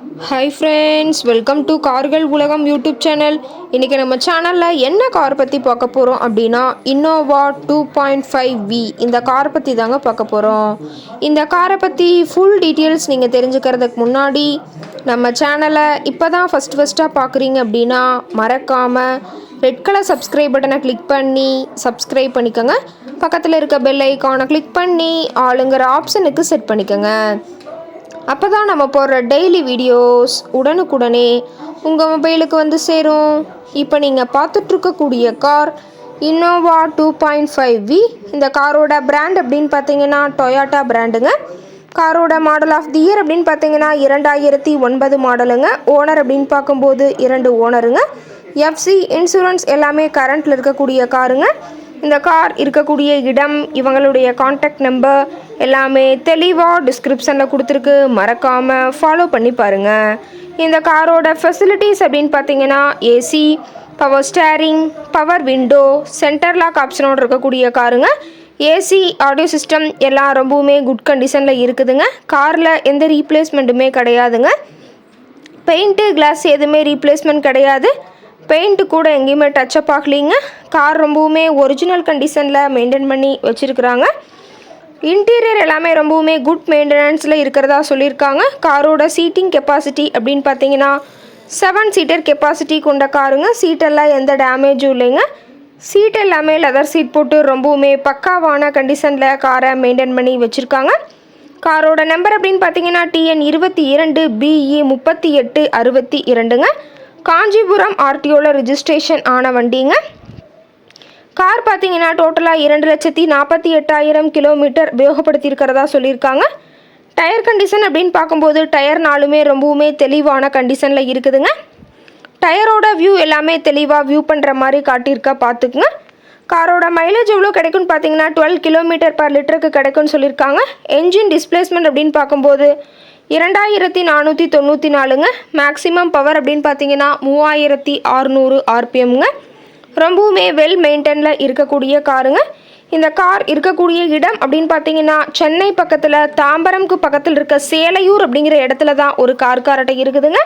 Hi friends, welcome to கார்கள் உலகம் YouTube channel. இன்றைக்கி நம்ம சேனலில் என்ன கார் பற்றி பார்க்க போகிறோம் அப்படின்னா இன்னோவா 2.5V இந்த காரை பற்றி தாங்க பார்க்க போகிறோம். இந்த காரை பற்றி ஃபுல் டீட்டெயில்ஸ் நீங்கள் தெரிஞ்சுக்கிறதுக்கு முன்னாடி நம்ம சேனலை இப்போ தான் ஃபஸ்ட்டாக பார்க்குறீங்க அப்படின்னா மறக்காமல் ரெட் கலர் சப்ஸ்கிரைப் பட்டனை கிளிக் பண்ணி சப்ஸ்கிரைப் பண்ணிக்கோங்க. பக்கத்தில் இருக்க பெல் ஐக்கானை கிளிக் பண்ணி ஆளுங்கிற ஆப்ஷனுக்கு செட் பண்ணிக்கோங்க. அப்போ தான் நம்ம போடுற டெய்லி வீடியோஸ் உடனுக்குடனே உங்கள் மொபைலுக்கு வந்து சேரும். இப்போ நீங்கள் பார்த்துட்ருக்கக்கூடிய கார் இன்னோவா 2.5V. இந்த காரோட பிராண்ட் அப்படின்னு பார்த்தீங்கன்னா டொயோட்டா பிராண்டுங்க. காரோட மாடல் ஆஃப் தி இயர் அப்படின்னு பார்த்தீங்கன்னா 2009 மாடலுங்க. ஓனர் அப்படின்னு பார்க்கும்போது 2 ஓனருங்க. எஃப்சி இன்சூரன்ஸ் எல்லாமே கரண்ட்டில் இருக்கக்கூடிய காருங்க. இந்த கார் இருக்கக்கூடிய இடம், இவங்களுடைய காண்டாக்ட் நம்பர் எல்லாமே தெளிவாக டிஸ்கிரிப்ஷனில் கொடுத்துருக்கு. மறக்காமல் ஃபாலோ பண்ணி பாருங்கள். இந்த காரோட ஃபெசிலிட்டிஸ் அப்படின்னு பார்த்தீங்கன்னா AC, power steering, power window, centre lock ஆப்ஷனோடு இருக்கக்கூடிய காருங்க. ஏசி, ஆடியோ சிஸ்டம் எல்லாம் ரொம்பவுமே குட் கண்டிஷனில் இருக்குதுங்க. காரில் எந்த ரீப்ளேஸ்மெண்ட்டுமே கிடையாதுங்க. பெயிண்ட்டு, கிளாஸ் எதுவுமே ரீப்ளேஸ்மெண்ட் கிடையாது. பெயிண்ட்டு கூட எங்கேயுமே டச்சப் ஆகலிங்க. கார் ரொம்பவுமே ஒரிஜினல் கண்டிஷனில் மெயின்டைன் பண்ணி வச்சுருக்குறாங்க. இன்டீரியர் எல்லாமே ரொம்பவுமே குட் மெயின்டெனன்ஸில் இருக்கிறதா சொல்லியிருக்காங்க. காரோட சீட்டிங் கெப்பாசிட்டி அப்படின்னு பார்த்தீங்கன்னா 7 சீட்டர் கெப்பாசிட்டி கொண்ட காருங்க. சீட்டெல்லாம் எந்த டேமேஜும் இல்லைங்க. சீட் எல்லாமே லெதர் சீட் போட்டு ரொம்பவுமே பக்காவான கண்டிஷனில் காரை மெயின்டைன் பண்ணி வச்சுருக்காங்க. காரோட நம்பர் அப்படின்னு பார்த்தீங்கன்னா TN 22 BE 3862ங்க. காஞ்சிபுரம் ஆர்டிஓவில் ரிஜிஸ்ட்ரேஷன் ஆன வண்டிங்க. கார் பார்த்தீங்கன்னா டோட்டலாக 2,48,000 கிலோமீட்டர் உபயோகப்படுத்தியிருக்கிறதா சொல்லியிருக்காங்க. டயர் கண்டிஷன் அப்படின்னு பார்க்கும்போது டயர் நாலுமே ரொம்பவுமே தெளிவான கண்டிஷனில் இருக்குதுங்க. டயரோட வியூ எல்லாமே தெளிவாக வியூ பண்ணுற மாதிரி காட்டியிருக்கா பார்த்துக்குங்க. காரோட மைலேஜ் எவ்வளோ கிடைக்குன்னு பார்த்தீங்கன்னா 12 km/லிட்டருக்கு கிடைக்குன்னு சொல்லியிருக்காங்க. என்ஜின் டிஸ்பிளேஸ்மெண்ட் அப்படின்னு பார்க்கும்போது 2494ங்க. மேக்ஸிமம் பவர் அப்படின்னு பார்த்தீங்கன்னா 3600 RPMங்க. ரொம்பவுமே வெல் மெயின்டைனில் இருக்கக்கூடிய காருங்க. இந்த கார் இருக்கக்கூடிய இடம் அப்படின்னு பார்த்தீங்கன்னா சென்னை பக்கத்தில் தாம்பரம்க்கு பக்கத்தில் இருக்க சேலையூர் அப்படிங்கிற இடத்துல தான் ஒரு கார்காரட்டை இருக்குதுங்க.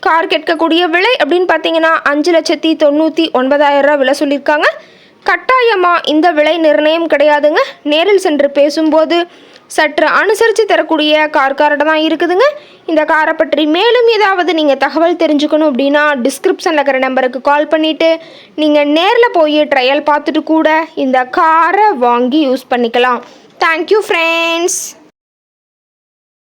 கார் கேட்கக்கூடிய விலை அப்படின்னு பார்த்தீங்கன்னா 5,99,000 விலை சொல்லியிருக்காங்க. கட்டாயமாக இந்த விலை நிர்ணயம் கிடையாதுங்க. நேரில் சென்று பேசும்போது சற்று அனுசரித்து தரக்கூடிய கார்காரட்டை தான் இருக்குதுங்க. இந்த காரை பற்றி மேலும் ஏதாவது நீங்கள் தகவல் தெரிஞ்சுக்கணும் அப்படின்னா டிஸ்கிரிப்ஷனில் இருக்கிற நம்பருக்கு கால் பண்ணிவிட்டு நீங்கள் நேரில் போய் ட்ரையல் பார்த்துட்டு கூட இந்த காரை வாங்கி யூஸ் பண்ணிக்கலாம். Thank you friends.